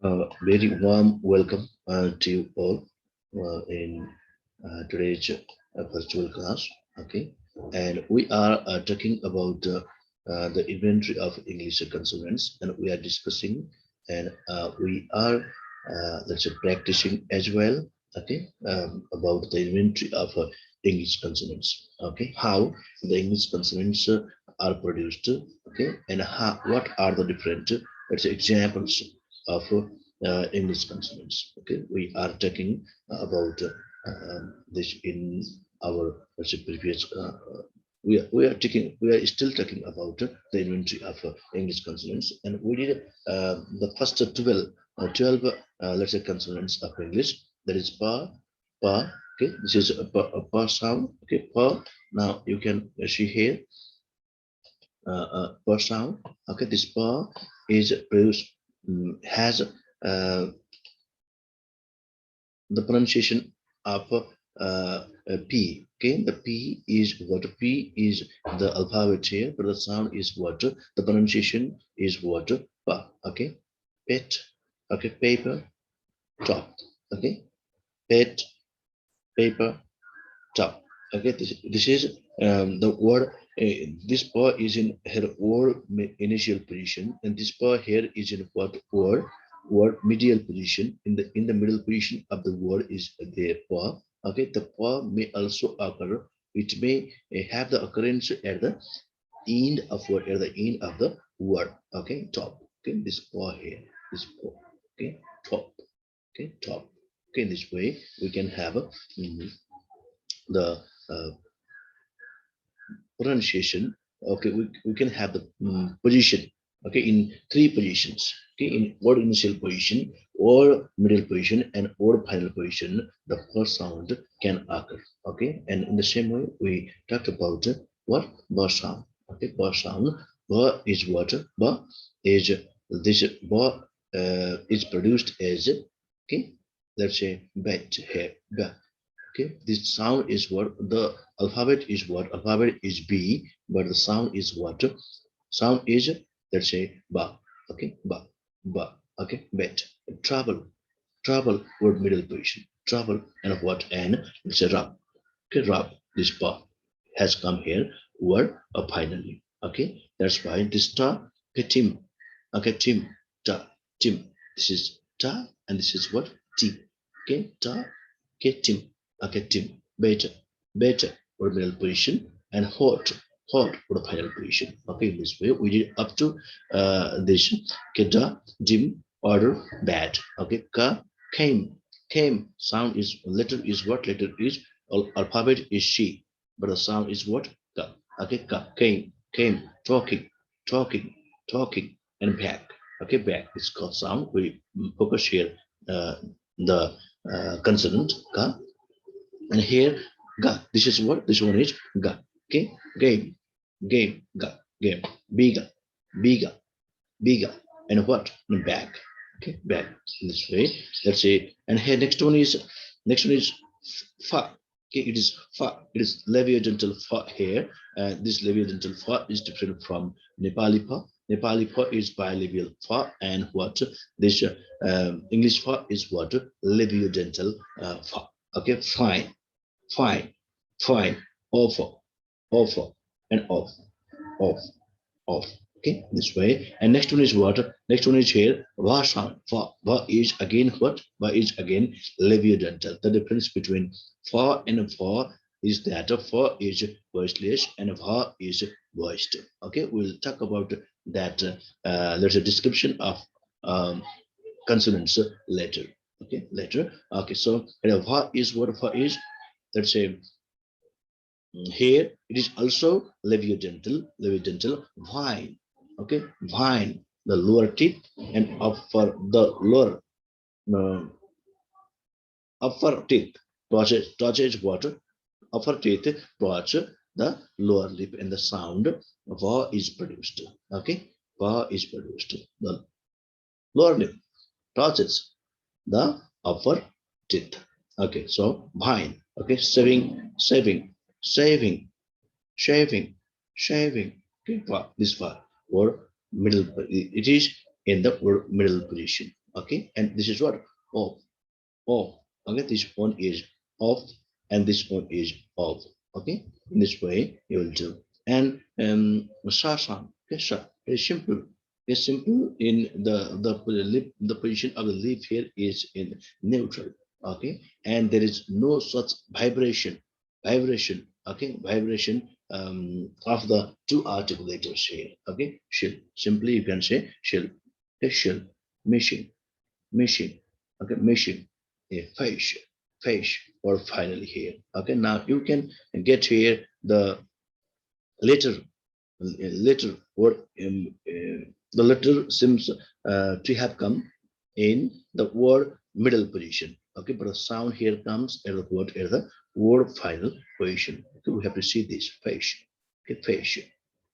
Very warm welcome to you all in today's virtual class. Okay, and we are talking about the inventory of English consonants, and we are discussing, and we are let's say practicing as well. Okay, about the inventory of English consonants. Okay, how the English consonants are produced. Okay, and how what are the different let's say examples of English consonants. Okay, we are talking about this in our let's say previous. We are still talking about the inventory of English consonants, and we did the first 12 let's say consonants of English. That is pa. Okay, this is a pa sound. Okay, pa. Now you can see here per sound. Okay, this pa is produced has the pronunciation of P. Okay, the P is what? P is the alphabet here, but the sound is what? The pronunciation is what? Pa. Okay, pet. Okay, paper, top. Okay, pet, paper, top. Okay, this is the word. This pa is in her word initial position, and this pa here is in what word medial position. In the middle position of the word is the pa. Okay, the pa may also occur. It may have the occurrence at the end of word, at the end of the word. Okay, top. Okay, this pa here, this pa. Okay, top. Okay, top. Okay, in this way we can have the pronunciation. Okay, we can have the position. Okay, in three positions. Okay, in word initial position, or middle position, and or final position, the first sound can occur. Okay, and in the same way we talked about what ba sound. Okay, ba sound. Ba is what? Ba is this ba is produced as okay. Let's say bet here. Ba. Okay, this sound is what? The alphabet is what? Alphabet is B, but the sound is what? Sound is, let's say, ba. Okay, ba, ba. Okay, bet. Travel, travel, word middle position. Travel, and what? And let's say rub. Okay, rub. This ba has come here, word finally. Okay, that's why this ta, okay, tim. Okay, tim, ta, tim. This is ta, and this is what? T. Okay, ta, okay, tim. Okay, tim, better, better for middle position, and hot, hot for the final position. Okay, in this way we did up to this keda, dim, order, bad. Okay, ka, came. Sound is letter is what? Letter is alphabet is she, but the sound is what? Ka. Okay, ka, came, talking, talking, talking, and back. Okay, back. It's called sound. We focus here the consonant ka, and here ga. This is what? This one is ga. Okay, game, ga, game, biga, biga, biga, and what? And back. Okay, back in this way. Let's say, and here next one is fa. Okay, it is fa. It is labiodental fa here. This labiodental fa is different from Nepali fa. Nepali fa is bilabial fa, and what this English fa is what? Labiodental fa. Okay, fine, fine, fine, awful, awful, and off, off, off. Okay, this way. And next one is what? Next one is here. Va sound. Va is again what? Va is again labiodental. The difference between fa and fa is that fa is voiceless and va is voiced. Okay, we'll talk about that. There's a description of consonants later. Okay, later. Okay, so va is what va is. Let's say here it is also labiodental vine. Okay, vine, the lower teeth, and upper the lower uh, upper teeth touches water. Upper teeth touch the lower lip, and the sound va is produced. Okay, va is produced. The lower lip touches the upper teeth. Okay, so vine. Okay, saving, shaving, shaving. Okay, this far or middle. It is in the middle position. Okay, and this is what? Off, off. Okay, this one is off, and this one is off. Okay, in this way you will do. And sa sound. Okay, sa. It's simple. It's simple. In the position of the lip here is in neutral. Okay, and there is no such vibration. Vibration. Okay, vibration of the two articulators here. Okay, shell. Simply you can say shell. Okay, shell. Machine. Machine. Okay, machine. A fish, or finally here. Okay, now you can get here the letter, letter, or the letter seems to have come in the word middle position. Okay, but the sound here comes at the word final position. Okay, we have to see this fish. Okay,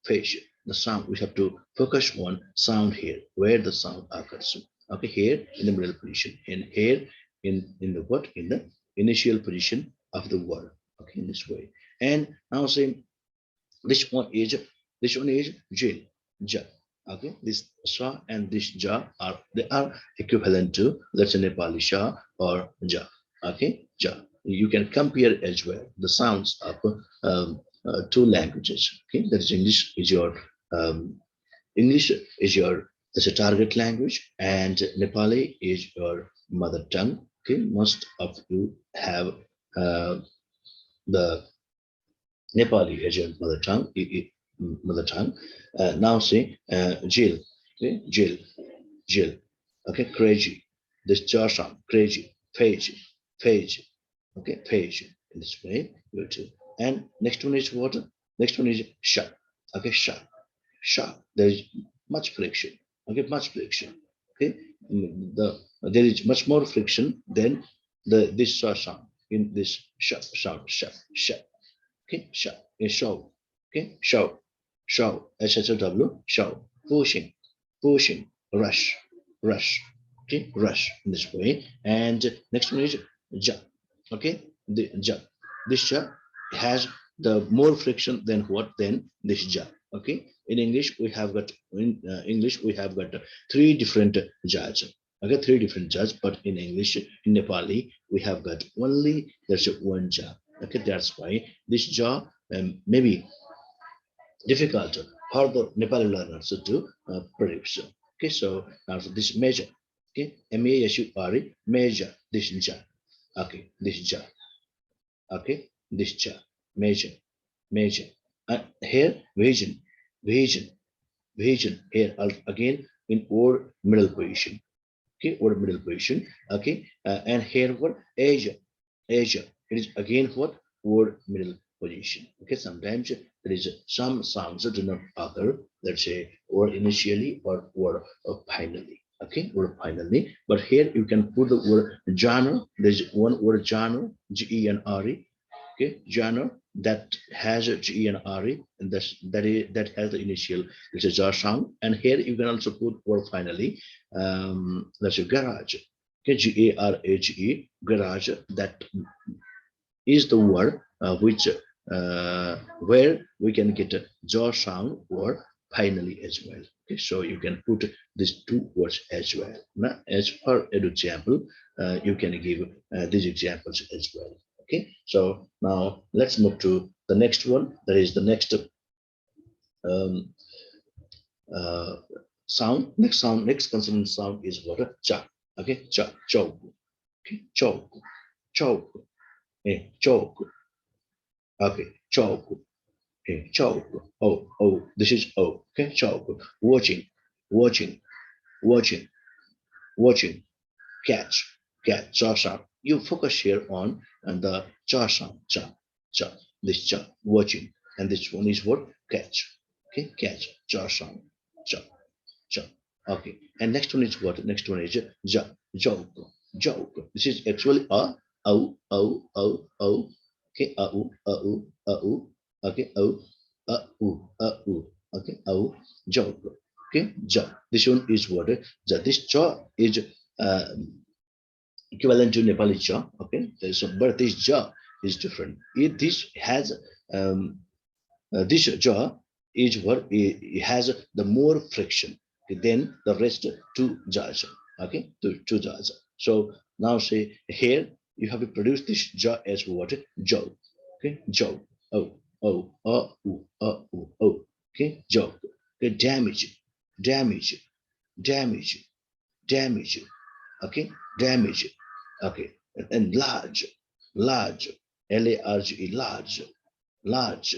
fish. The sound, we have to focus on sound here, where the sound occurs. Okay, here in the middle position, and here in the what, in the initial position of the word. Okay, in this way. And now say this one is jail, ja. Okay, this sha and this ja are equivalent to, let's say, Nepali sha or ja. Okay, ja. You can compare as well the sounds of two languages. Okay, that is um, English is your, as a target language, and Nepali is your mother tongue. Okay, most of you have uh, the Nepali as your mother tongue, mother tongue. Now say Jill, okay, Jill, okay, crazy. This Joshua, crazy, page, okay, page. In this way, you too. And next one is what? Next one is shut, okay, shut. There is much friction, okay, much friction, okay. There is much more friction than this sound in this shut. Okay, show, show, okay, show, SHOW, show, pushing, rush, okay, rush in this way. And next one is jump, okay, the jump. This jump has the more friction than what, than this jump. Okay, in English we have got, three different jars. Okay, three different jars, but in English, in Nepali, we have got only, there's one jar. Okay, that's why this jaw may be difficult for the Nepali learners to predict. Okay, so now for this measure, okay, M-A-S-U-R-E, measure, this jaw. Okay, this jaw. Okay, this jaw, measure. Here, vision, here again in or middle position. Okay, or middle position. Okay, and here what, Asia, it is again what, word middle position. Okay, sometimes there is some sounds that do not occur, let's say, or initially or finally. Okay, or finally, but here you can put the word genre. There's one word, genre, G-E-N-R-E. Okay, genre, that has a G-E-N-R-E, and that has the initial, it's a jar sound. And here you can also put word finally, that's your garage. Okay, G-A-R-A-G-E, garage. That is the word which where we can get a jaw sound or finally as well. Okay, so you can put these two words as well. Now, as for an example, you can give these examples as well. Okay, so now let's move to the next one. That is the next um, uh, sound. Next consonant sound is what? Cha. Okay, cha, choke. Okay, choke, choke. Okay, choke. Okay, choke. Oh, this is O. Okay, choke. Watching, watching, watching. Catch, jaw sound. You focus here on and the jaw sound, jaw. This jaw, watching, and this one is what? Catch. Okay, catch, jaw sound, jaw, jaw. Okay, and next one is what? Next one is joke, joke. This is actually a, oh. Okay, okay, okay, joke. Okay, jaw. This one is what? This jaw is uh, equivalent to Nepali jaw. Okay, so but this jaw is different. This has this jaw is what it has the more friction than the rest two jaws. Okay, two jaws. So now say here you have to produce this jaw as what? Jaw. Okay, jaw. Oh, oh, oh, oh, oh, oh, oh. Okay, jaw. Okay, damage, damage, damage, damage. Okay, damage. Okay, and large, large, large, large, large,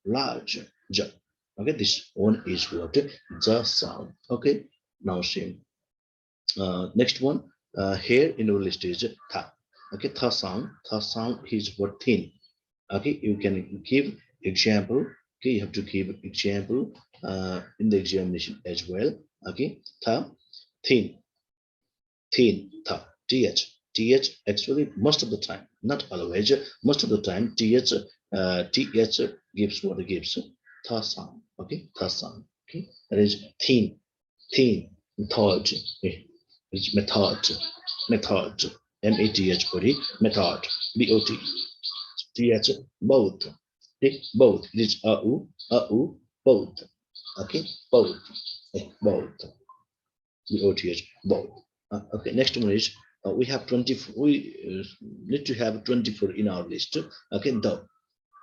large, j. Okay, this one is what? The sound. Okay, now see. Next one, here in our list is tha. Okay, tha sound is what? Thin. Okay, you can give example. Okay, you have to give example in the examination as well. Okay, tha, thin, thin, tha, th actually most of the time, not always, most of the time th gives what it gives, tha sound. Okay, tha sound. Okay, that is thin, thin, method. Okay, it's method, method, method, body, method, bot, th, both. Okay, both. It is both. Okay, both, both, both, both. Okay, next one is we have 24. We need to have 24 in our list. Okay,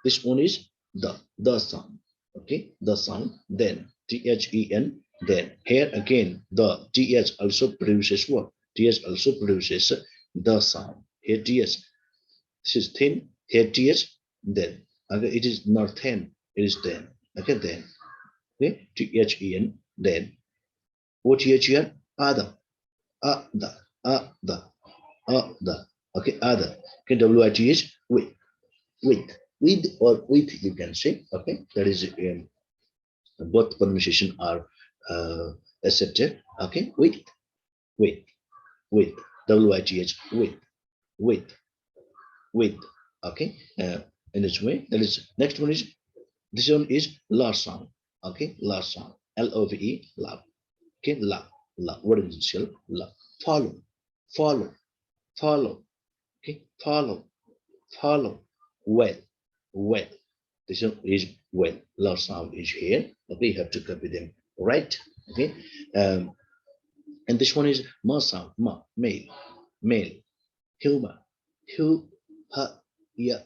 this one is the sound. Okay, the sound. Then then. Then here again the th also produces what? Th also produces the sound. Here th. This is thin. Here th. Then. Okay, it is not thin. It is then. Okay, then. Okay, then. Then. Other. Other. Other. Other. Okay, other. Okay, wit is with or with, you can say. Okay, that is both pronunciation are accepted. Okay, with, with, with, wit, with, with. Okay, in this way, that is next one is this one is last sound. Okay, last sound, love, love. Okay, love, love. What is it? Shall love. Follow, follow, follow. Okay, follow, follow. Well, well. This one is well. Last sound is here. Okay, you have to copy them right. Okay, and this one is ma sound. Ma, male, male. Humor, hu, ha, ya,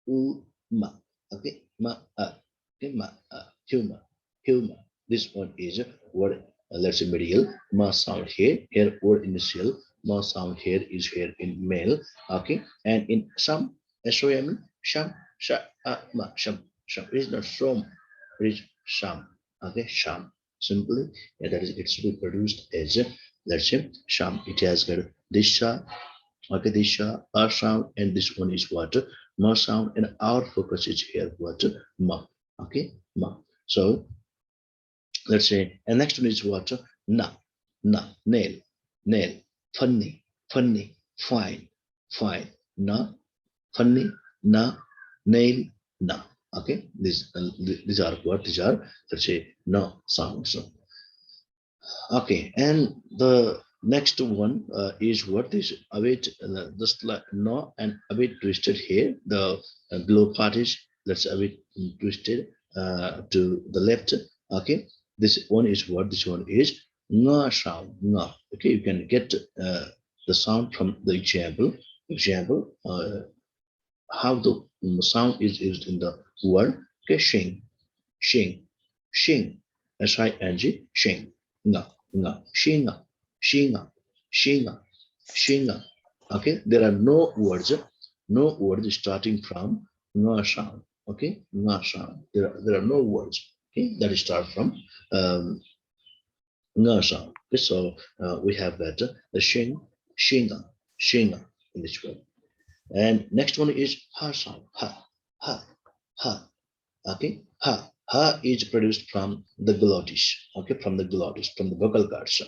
u, ma. Okay, ma, okay, ma, humor, humor. This one is word. Let's say medial. Ma sound here. Here word initial. Ma sound here is here in male. Okay, and in some SOM, sham, sha, ma, sham, sham. It is not from. It is sham. Okay, sham. Simply, yeah, that is it should be produced as let's say sham. It has got this sha. Okay, this R sound, and this one is what? Ma sound, and our focus is here what? Ma. Okay, ma. So let's say, and next one is what? Na, na, nail, nail, funny, funny, fine, fine, na, funny, na, nail, na. Okay, these are what? These are, let's say, no sounds. Okay, and the next one is what is await just like no and a bit twisted here. The glow part is let's a bit twisted to the left. Okay, this one is what? This one is nga sound. Nga. Okay, you can get the sound from the example. Example, how the sound is used in the word. Okay, shing, shing, shing. Shing, shing. Nga, nga, shinga, shinga, shinga, shinga. Okay, there are no words starting from nga sound. Okay, nga sound. There are no words. Okay, that start from nga sound. Okay, so we have that the shing, shinga, shinga in this way. And next one is ha sound. Ha, ha, ha. Okay, ha. Ha is produced from the glottis. Okay, from the glottis, from the vocal cords.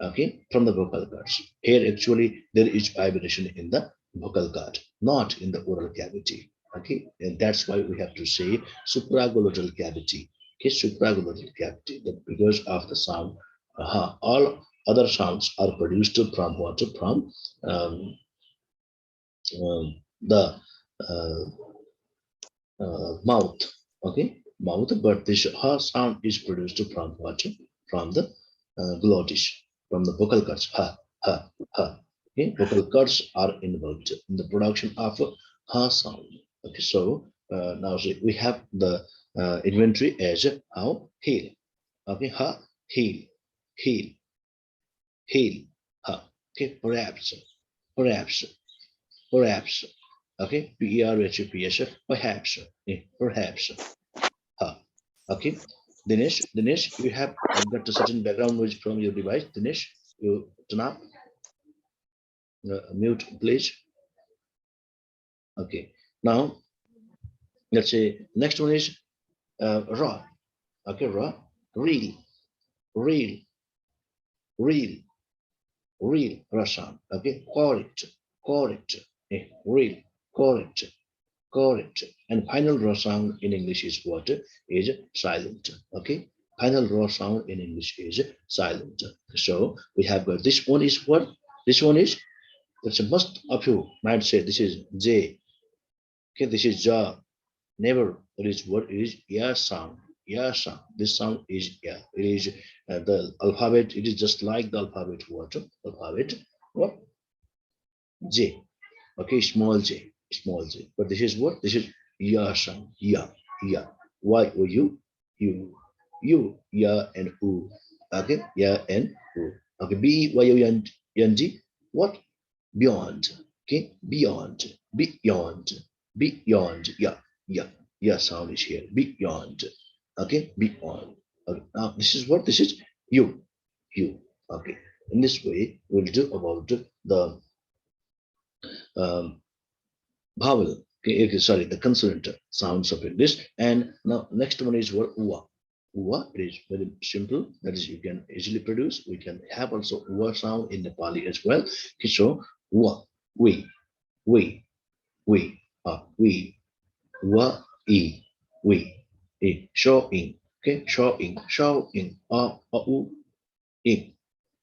Okay, from the vocal cords. Here actually there is vibration in the vocal cord, not in the oral cavity. Okay, and that's why we have to say supraglottal cavity. Okay, supraglottal cavity, that because of the sound. All other sounds are produced from what? From um, the uh, mouth. Okay, mouth, but this ha sound is produced from what? From the glottis, from the vocal cords. Ha, ha, ha. Okay, vocal cords are involved in the production of ha sound. Okay, so now see, we have the inventory as how heel. Okay, ha, heel, heel, heel, ha. Okay, perhaps, perhaps, perhaps. Okay, perhaps, perhaps, perhaps. Ha. Okay, Dinesh, you have got a certain background noise from your device. Dinesh, you turn up, mute, please. Okay, now let's say next one is raw. Okay, raw, real, real, real, real, raw sound. Okay, correct, correct, real, correct, correct. And final raw sound in English is what? Is silent. Okay, final raw sound in English is silent. So we have got this one is what? This one is, that's a most of you might say this is J. Okay, this is Ja. Never. It is what is yeah sound. Yeah sound. This sound is yeah. It is the alphabet. It is just like the alphabet. What? Alphabet. What? J. Okay, small j. Small j. But this is what? This is yeah sound. Yeah. Yeah. Y O U. U. U. Yeah and U. Okay. Yeah and U. Okay. B Y O N G. What? Beyond. Okay. Beyond. Beyond. Beyond. Yeah. Yeah. Yeah sound is here. Beyond. Okay. Beyond. Okay. Now this is what? This is you. You. Okay. In this way, we'll do about the um, vowel. Okay, sorry, the consonant sounds of English. And now next one is what? Ua. Ua, it is very simple. That is, you can easily produce. We can have also ua sound in Nepali as well. Okay, so ua, we, we, we, we, ua, e, we, showing. Okay, showing, showing, u, in.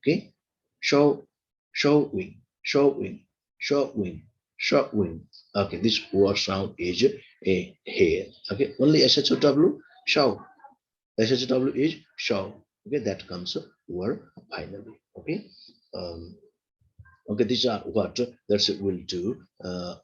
Okay, show, showing, showing, showing, showing. Okay, this word sound is a here. Okay, only SHOW, show. SHOW is show. Okay, that comes word finally. Okay, um, okay, these are what that will do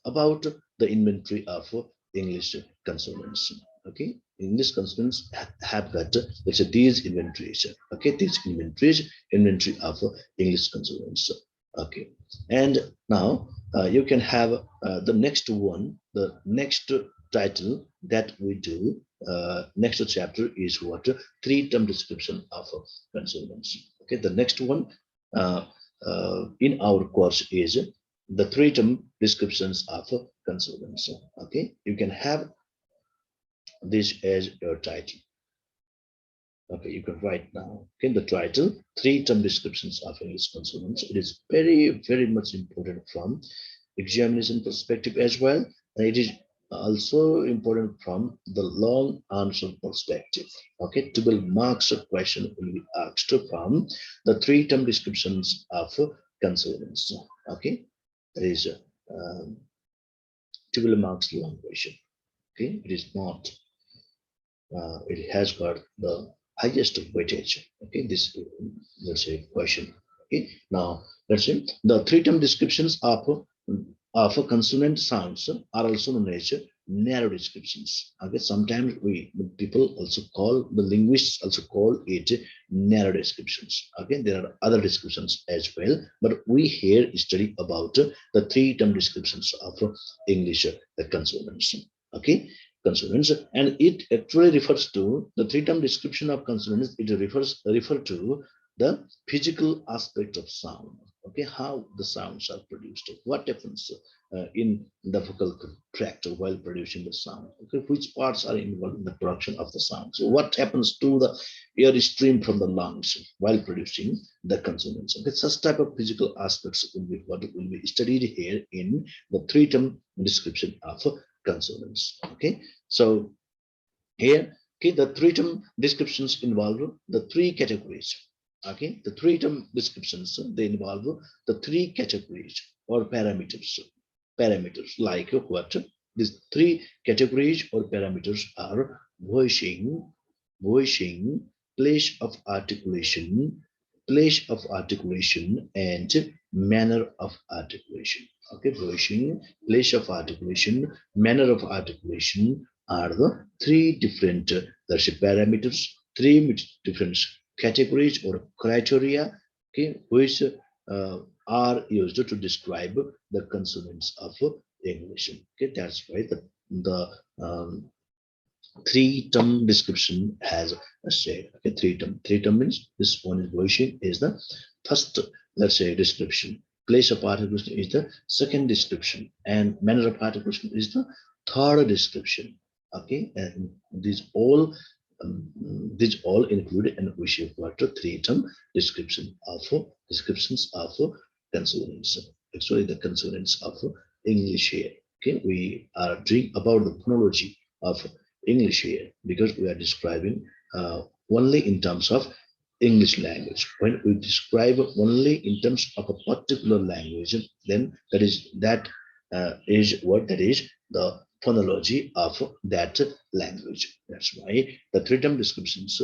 about the inventory of English consonants. Okay, English consonants have got let's say these inventories. Okay, these inventory of English consonants. Okay, and now you can have the next one, the next title that we do. Next chapter is what? Three-term description of consonants. Okay, the next one. Uh, in our course is the three-term descriptions of consonants. Okay, you can have this as your title. Okay, you can write now. Okay, the title, three-term descriptions of English consonants. It is very, very much important from examination perspective as well. And it is also important from the long answer perspective. Okay, 12 marks of question will be asked from the three-term descriptions of consonants. Okay, there is a 12 marks long question. Okay, it is not. It has got the highest weightage. Okay, this let's say question. Okay, now let's say the three-term descriptions of consonant sounds are also known as narrow descriptions. Okay, sometimes people also call the linguists also call it narrow descriptions. Okay, there are other descriptions as well, but we here study about the three-term descriptions of English consonants. Okay, consonants, and it actually refers to the three-term description of consonants. It refer to the physical aspect of sound. Okay, how the sounds are produced, what happens in the vocal tract while producing the sound. Okay, which parts are involved in the production of the sound. So what happens to the air stream from the lungs while producing the consonants. Okay, such type of physical aspects will be what will be studied here in the three-term description of consonants. Okay, so here, okay, the three-term descriptions involve the three categories. Okay, the three-term descriptions, they involve the three categories or parameters. Parameters like what? These three categories or parameters are voicing, place of articulation, place of articulation, and manner of articulation. Okay, position, place of articulation, manner of articulation are the three different parameters, different categories or criteria, okay, which are used to describe the consonants of English. Okay, that's why the three-term description has a said. Okay, three-term means this one is version is the first, let's say, description. Place of articulation is the second description, and manner of articulation is the third description. Okay, and these all included and we should got a three-term descriptions of consonants. Actually, the consonants of English here. Okay, we are doing about the phonology of English here because we are describing only in terms of English language. When we describe only in terms of a particular language, then that is what that is the phonology of that language. That's why the three-term descriptions,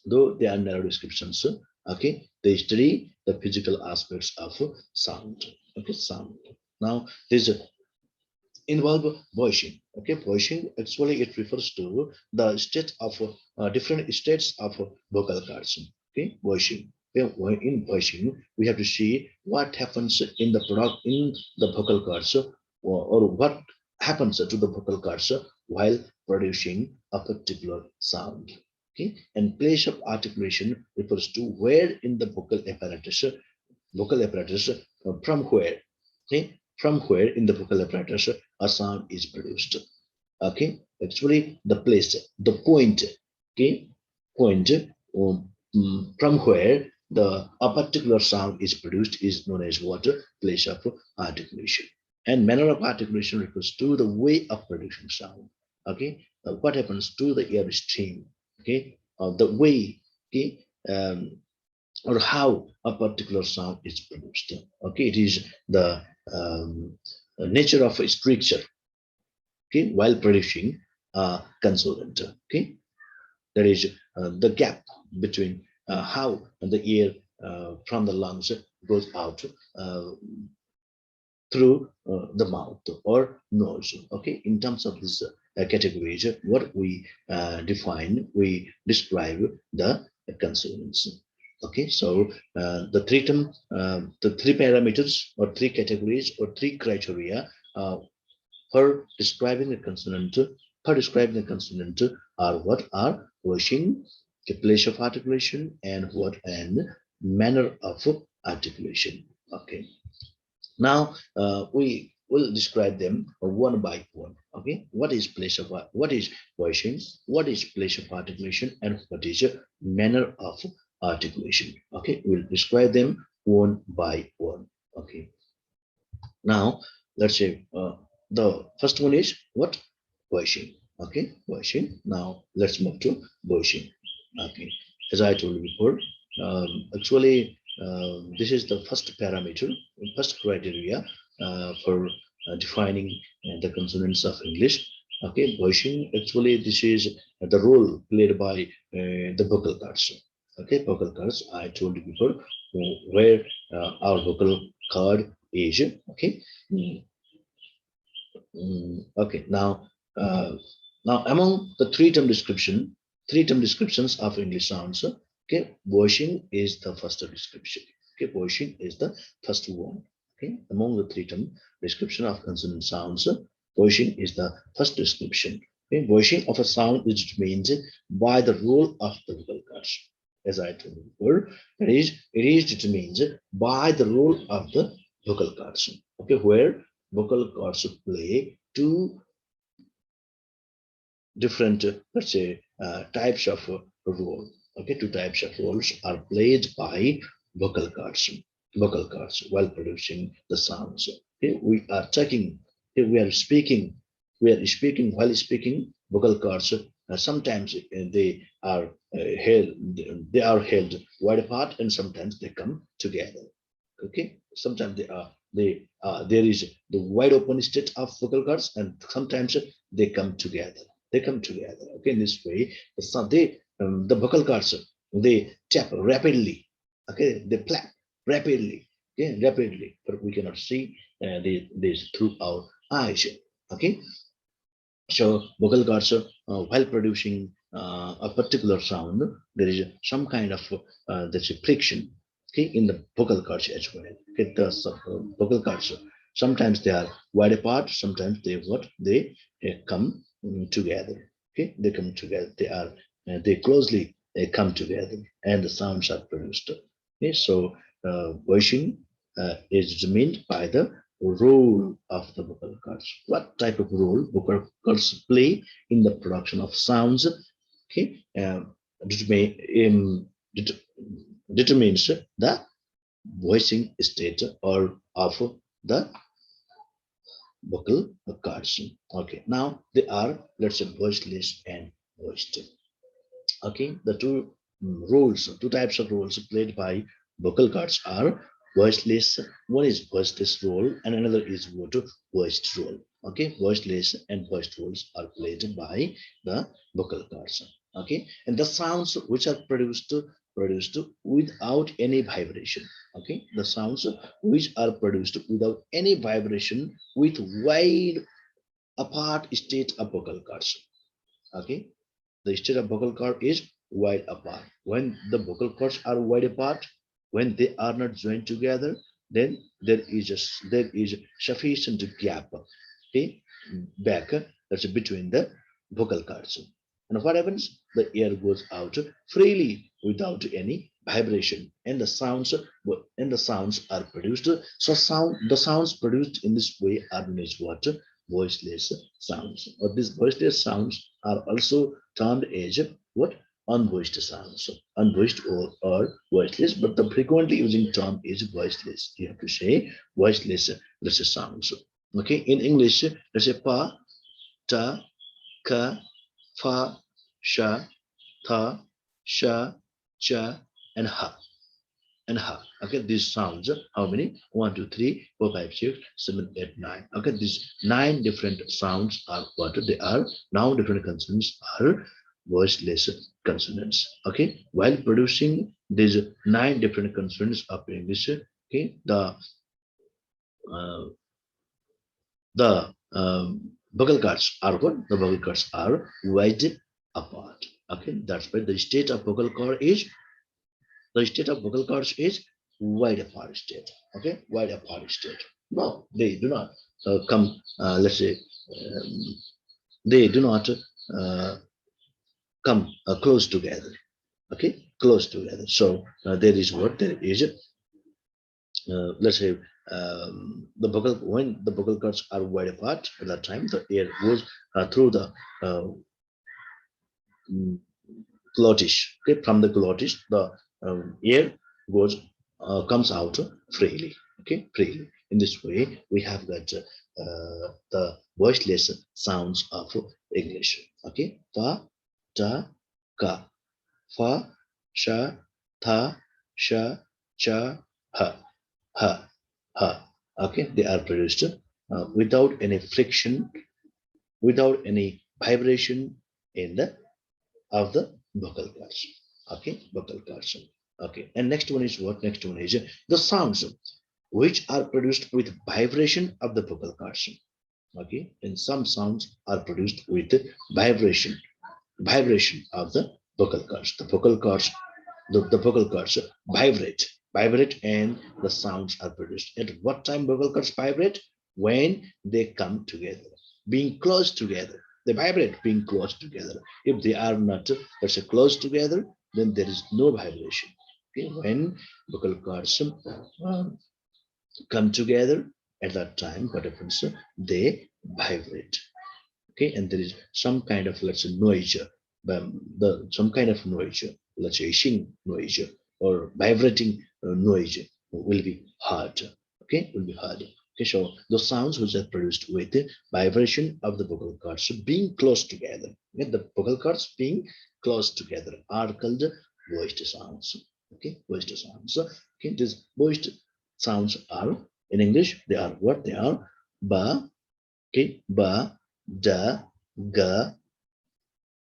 though they are narrow descriptions, okay, they study the physical aspects of sound. Okay, sound. Now, there's involve voicing. Okay, voicing actually it refers to the state of different states of vocal cords. Okay, voicing. Yeah, in voicing, we have to see what happens in the product in the vocal cords, or what happens to the vocal cords while producing a particular sound. Okay, and place of articulation refers to where in the vocal apparatus from where. Okay, from where in the vocal apparatus a sound is produced. Okay, actually the place, the point, okay, point from where a particular sound is produced is known as what? Place of articulation. And manner of articulation refers to the way of producing sound. Okay, what happens to the air stream? Okay, the way, okay, or how a particular sound is produced. Okay, it is the nature of a structure, okay, while producing a consonant. Okay, there is the gap between how the air from the lungs goes out through the mouth or nose. Okay, in terms of this categories, what we describe the consonants. Okay, so the three parameters or three categories or three criteria for describing the consonant are what are voicing, the place of articulation, and what and manner of articulation. Okay, now we will describe them one by one. Okay, what is voicing, what is place of articulation, and what is manner of articulation. Okay, we'll describe them one by one. Okay, now let's say the first one is what? Voicing. Okay, voicing. Now let's move to voicing. Okay, as I told you before, actually this is the first parameter, first criteria for defining the consonants of English. Okay, voicing. Actually, this is the role played by the vocal cords. Okay, vocal cords. I told you before where our vocal cord is. Okay. Okay. Now among the three-term descriptions of English sounds. Okay, voicing is the first description. Okay, voicing is the first one. Okay, among the three-term description of consonant sounds, voicing is the first description. Okay, voicing of a sound is determined by the role of the vocal cords. As I told you before, it is determined by the role of the vocal cords. Okay, where vocal cords play two different, let's say, types of role. Okay, two types of roles are played by vocal cords. Vocal cords while producing the sounds. Okay, we are talking. Okay, we are speaking. We are speaking while speaking. Vocal cords sometimes they are held. They are held wide apart, and sometimes they come together. Okay, sometimes there is the wide open state of vocal cords, and sometimes they come together. They come together. Okay, in this way, the vocal cords they tap rapidly. Okay, they play rapidly. Okay, rapidly, but we cannot see this through our eyes. Okay, so vocal cords, while producing a particular sound, there is some kind of that's a friction, okay, in the vocal cords as well. Okay, the vocal cords sometimes they are wide apart, sometimes they come together. Okay, they come together. They closely come together, and the sounds are produced. Okay, so voicing is determined by the role of the vocal cords. What type of role vocal cords play in the production of sounds? Okay, determine, det- determines the voicing state or of the vocal cords. Okay, now they are, let's say, voiceless and voiced. Okay, the two types of roles played by vocal cords are voiceless. One is voiceless role, and another is what voiced role. Okay, voiceless and voiced roles are played by the vocal cords. Okay, and the sounds which are produced without any vibration. Okay, the sounds which are produced without any vibration with wide apart state of vocal cords. Okay, the state of vocal cord is wide apart. When the vocal cords are wide apart, when they are not joined together, then there is sufficient gap, okay, back, that's between the vocal cords. And what happens? The air goes out freely without any vibration, and the sounds are produced. So the sounds produced in this way are known as what? Voiceless sounds. Or these voiceless sounds are also termed as what? Unvoiced sounds. Unvoiced or voiceless, but the frequently using term is voiceless. You have to say voiceless, let's say, sounds. Okay, in English, let's say pa, ta, ka, fa, sha, tha, sha, cha, and ha. And ha. Okay, these sounds, how many? 1, 2, 3, 4, 5, 6, 7, 8, 9. Okay, these 9 different sounds are what they are. Now different consonants are voiceless consonants. Okay, while producing these 9 different consonants of English, okay, uh, the vocal cords are what? The vocal cords are wide apart. Okay, that's why the state of vocal cords is wide apart state. Okay, wide apart state. No, they do not come. Let's say they do not come close together. Okay, close together. So there is what there is. Let's say the vocal when the vocal cords are wide apart at that time, the air goes through the uh, mm, glottis. Okay, from the glottis, the air goes comes out freely. Okay, freely. In this way, we have got the voiceless sounds of English. Okay, fa, ta, ka, fa, sha, tha, sha, cha, ha, ha, ha. Okay, they are produced without any friction, without any vibration in the of the vocal cords. Okay, vocal cords. Okay, and next one is what? Next one is the sounds which are produced with vibration of the vocal cords. Okay, and some sounds are produced with vibration of the vocal cords. The vocal cords vibrate, and the sounds are produced. At what time vocal cords vibrate? When they come together, being close together. They vibrate being close together. If they are not, let's say, close together, then there is no vibration. Okay, when vocal cords come together, at that time, what happens? They vibrate. Okay, and there is some kind of, let's say, noise, some kind of noise, let's say hissing noise or vibrating noise will be heard. Okay, will be heard. Okay, so the sounds which are produced with the vibration of the vocal cords being close together, okay, the vocal cords being close together are called voiced sounds. Okay, voiced sounds. Okay, these voiced sounds are, in English, they are what? They are ba, okay, ba, da, ga,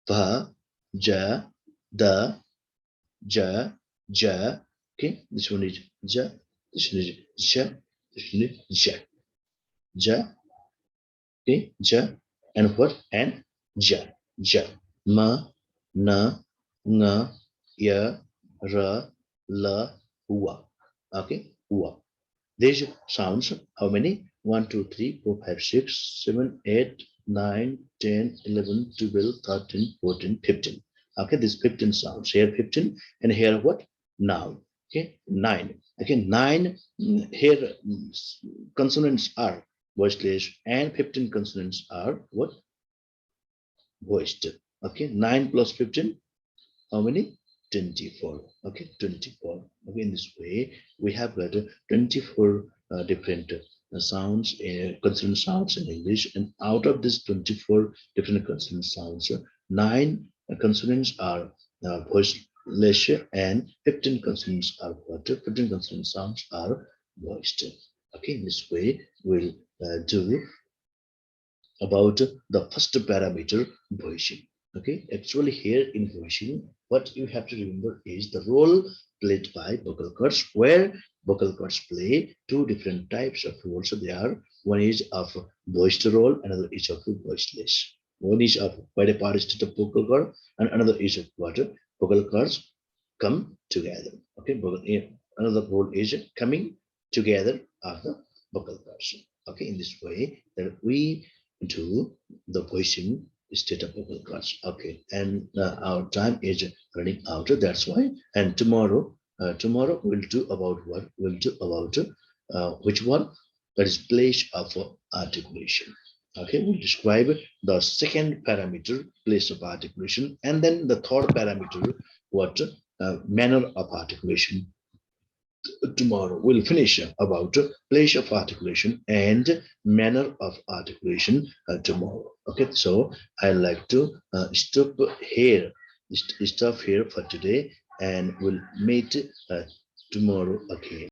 va, ja, da, ja, ja, Okay, this one is ja, this one is ja, this one is ja. Ja, okay, ja, and what? And ja, ja. Ma, na, nga, ya, ra, la, wa. Okay, wa. These sounds, how many? 1, 2, 3, 4, 5, 6, 7, 8, 9, 10, 11, 12, 13, 14, 15. Okay, these 15 sounds. Here 15 and here what? Now. Okay, 9. Okay, 9 here consonants are voiceless and 15 consonants are what? Voiced. Okay, 9 plus 15, how many? 24. Okay, 24. Okay, in this way we have got 24 different sounds, consonant sounds in English, and out of this 24 different consonant sounds, 9 consonants are voiceless and 15 consonants are what? 15 consonant sounds are voiced. Okay, in this way we'll do about the first parameter, voicing. Okay, actually here in voicing, what you have to remember is the role played by vocal cords, where vocal cords play two different types of roles. So they are, one is of voiced role, another is of voiceless. One is of quite a part of vocal cord, and another is of what? Vocal cords come together. Okay, another role is coming together of the vocal cords. Okay, in this way that we to the voicing state of vocal cords. Okay, and our time is running out. That's why. And tomorrow we'll do about what? We'll do about which one? That is place of articulation. Okay, we'll describe the second parameter, place of articulation, and then the third parameter, what manner of articulation. Tomorrow we'll finish about place of articulation and manner of articulation tomorrow. Okay, so I like to stop here for today, and we'll meet tomorrow again.